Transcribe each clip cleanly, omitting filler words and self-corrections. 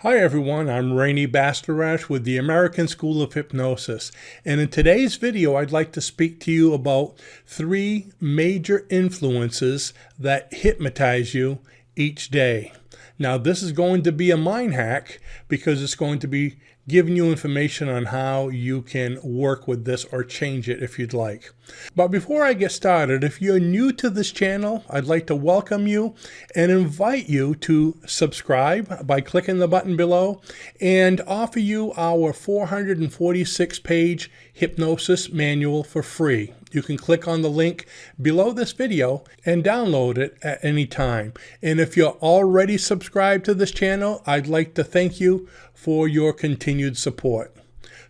Hi everyone, I'm Rene Bastarache with the American School of Hypnosis, and in today's video I'd like to speak to you about 3 major influences that hypnotize you each day. Now this is going to be a mind hack because it's going to be giving you information on how you can work with this or change it if you'd like. But before I get started, if you're new to this channel, I'd like to welcome you and invite you to subscribe by clicking the button below and offer you our 446-page hypnosis manual for free. You can click on the link below this video and download it at any time. And if you're already subscribed to this channel, I'd like to thank you for your continued support.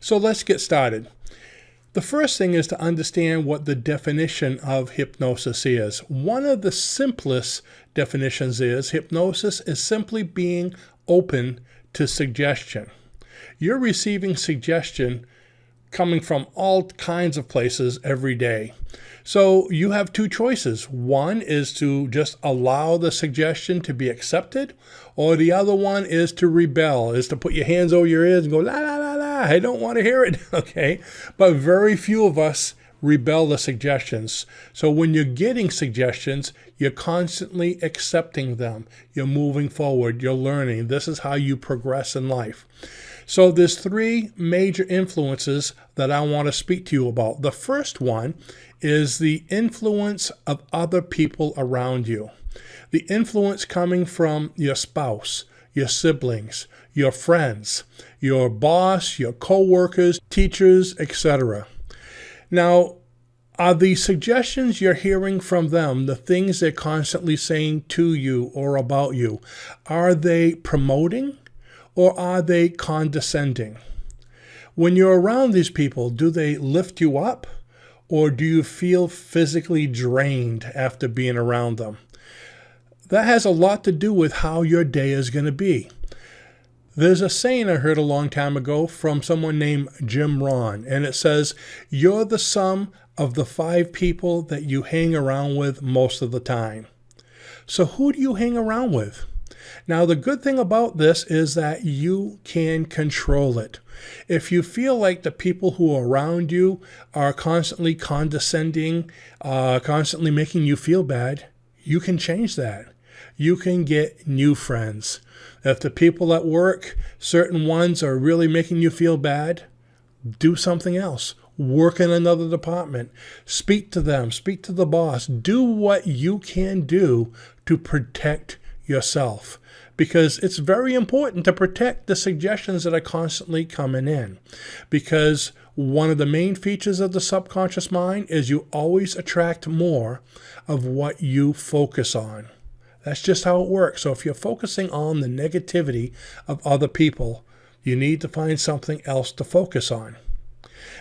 So let's get started. The first thing is to understand what the definition of hypnosis is. One of the simplest definitions is hypnosis is simply being open to suggestion. You're receiving suggestion coming from all kinds of places every day. So you have 2 choices. One is to just allow the suggestion to be accepted, or the other one is to rebel, is to put your hands over your ears and go, la, la, la, la, I don't want to hear it, okay? But very few of us rebel the suggestions. So when you're getting suggestions, you're constantly accepting them. You're moving forward, you're learning. This is how you progress in life. So there's 3 major influences that I want to speak to you about. The first one is the influence of other people around you. The influence coming from your spouse, your siblings, your friends, your boss, your co-workers, teachers, etc. Now, are the suggestions you're hearing from them, the things they're constantly saying to you or about you, are they promoting or are they condescending? When you're around these people, do they lift you up or do you feel physically drained after being around them? That has a lot to do with how your day is going to be. There's a saying I heard a long time ago from someone named Rohn, and it says, you're the sum of the 5 people that you hang around with most of the time. So who do you hang around with? Now, the good thing about this is that you can control it. If you feel like the people who are around you are constantly condescending, constantly making you feel bad, you can change that. You can get new friends. If the people at work, certain ones are really making you feel bad, do something else. Work in another department. Speak to them. Speak to the boss. Do what you can do to protect yourself, because it's very important to protect the suggestions that are constantly coming in, because one of the main features of the subconscious mind is you always attract more of what you focus on. That's just how it works. So if you're focusing on the negativity of other people, you need to find something else to focus on.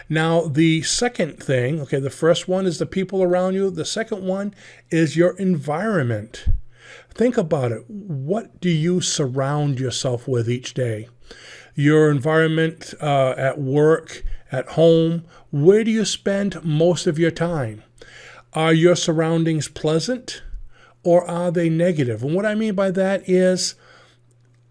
Now, the second thing, okay, the first one is the people around you. The second one is your environment. Think about it. What do you surround yourself with each day? Your environment at work, at home, where do you spend most of your time? Are your surroundings pleasant or are they negative? And what I mean by that is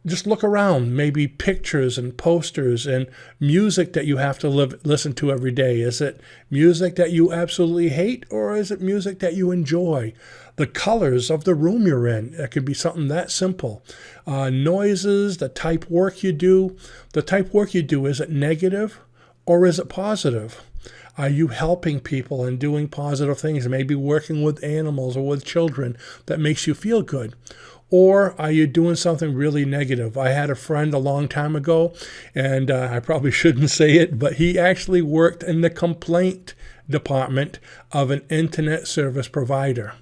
just look around, maybe pictures and posters and music that you have to listen to every day. Is it music that you absolutely hate or is it music that you enjoy? The colors of the room you're in, it could be something that simple. Noises, the type work you do. The type work you do, is it negative or is it positive? Are you helping people and doing positive things, maybe working with animals or with children that makes you feel good? Or are you doing something really negative? I had a friend a long time ago, and I probably shouldn't say it, but he actually worked in the complaint department of an internet service provider.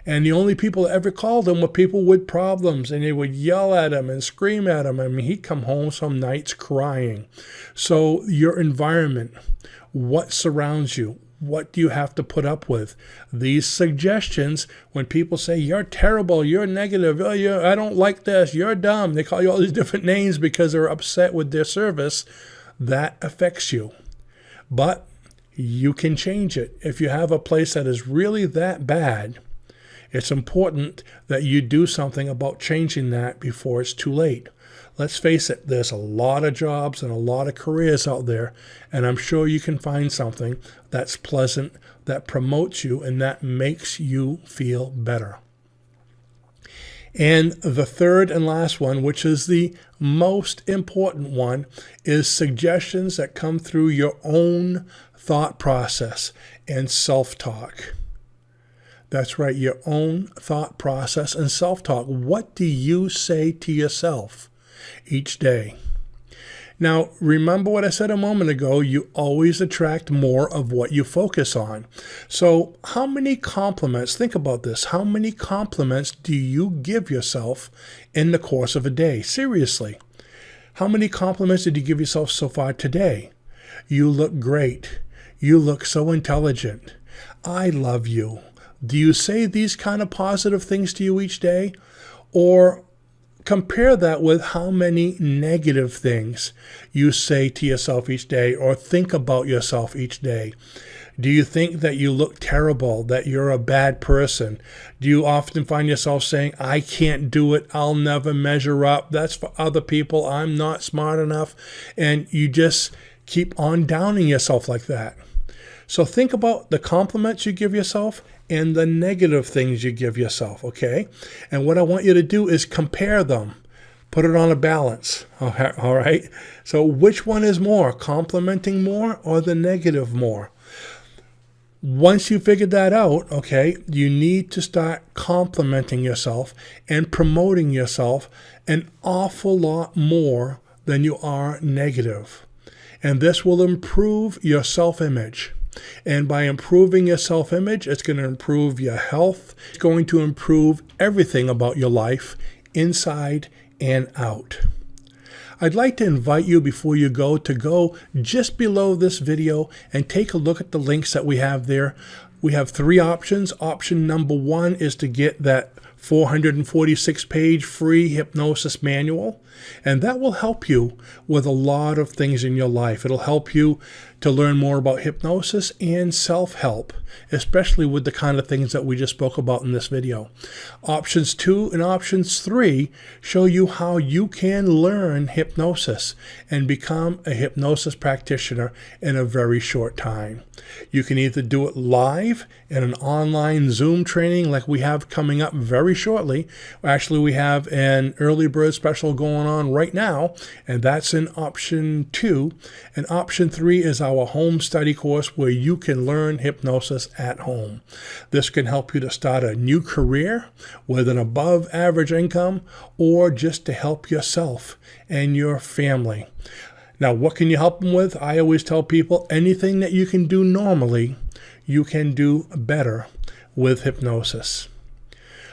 And the only people that ever called him were people with problems, and they would yell at him and scream at him. I mean, he'd come home some nights crying. So your environment, what surrounds you? What do you have to put up with? These suggestions, when people say, you're terrible, you're negative, oh, I don't like this, you're dumb. They call you all these different names because they're upset with their service. That affects you. But you can change it. If you have a place that is really that bad, it's important that you do something about changing that before it's too late. Let's face it, there's a lot of jobs and a lot of careers out there, and I'm sure you can find something that's pleasant, that promotes you, and that makes you feel better. And the third and last one, which is the most important one, is suggestions that come through your own thought process and self-talk. That's right, your own thought process and self-talk. What do you say to yourself each day? Now, remember what I said a moment ago, you always attract more of what you focus on. So how many compliments, think about this, how many compliments do you give yourself in the course of a day? Seriously, how many compliments did you give yourself so far today? You look great. You look so intelligent. I love you. Do you say these kind of positive things to you each day? Or compare that with how many negative things you say to yourself each day or think about yourself each day. Do you think that you look terrible, that you're a bad person? Do you often find yourself saying, I can't do it, I'll never measure up, that's for other people, I'm not smart enough, and you just keep on downing yourself like that? So think about the compliments you give yourself and the negative things you give yourself, okay? And what I want you to do is compare them. Put it on a balance, all right? So which one is more, complimenting more or the negative more? Once you figure that out, okay, you need to start complimenting yourself and promoting yourself an awful lot more than you are negative. And this will improve your self-image. And by improving your self-image, it's going to improve your health. It's going to improve everything about your life, inside and out. I'd like to invite you before you go to go just below this video and take a look at the links that we have there. We have 3 options. Option number 1 is to get that 446-page free hypnosis manual, and that will help you with a lot of things in your life. It'll help you to learn more about hypnosis and self-help, especially with the kind of things that we just spoke about in this video. Options 2 and options 3 show you how you can learn hypnosis and become a hypnosis practitioner in a very short time. You can either do it live in an online Zoom training like we have coming up very shortly. Actually, we have an early bird special going on right now, and that's in option 2. And option 3 is our home study course where you can learn hypnosis at home. This can help you to start a new career with an above average income, or just to help yourself and your family. Now, what can you help them with? I always tell people anything that you can do normally, you can do better with hypnosis.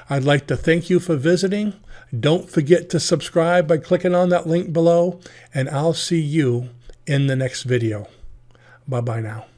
I'd like to thank you for visiting. Don't forget to subscribe by clicking on that link below, and I'll see you in the next video. Bye-bye now.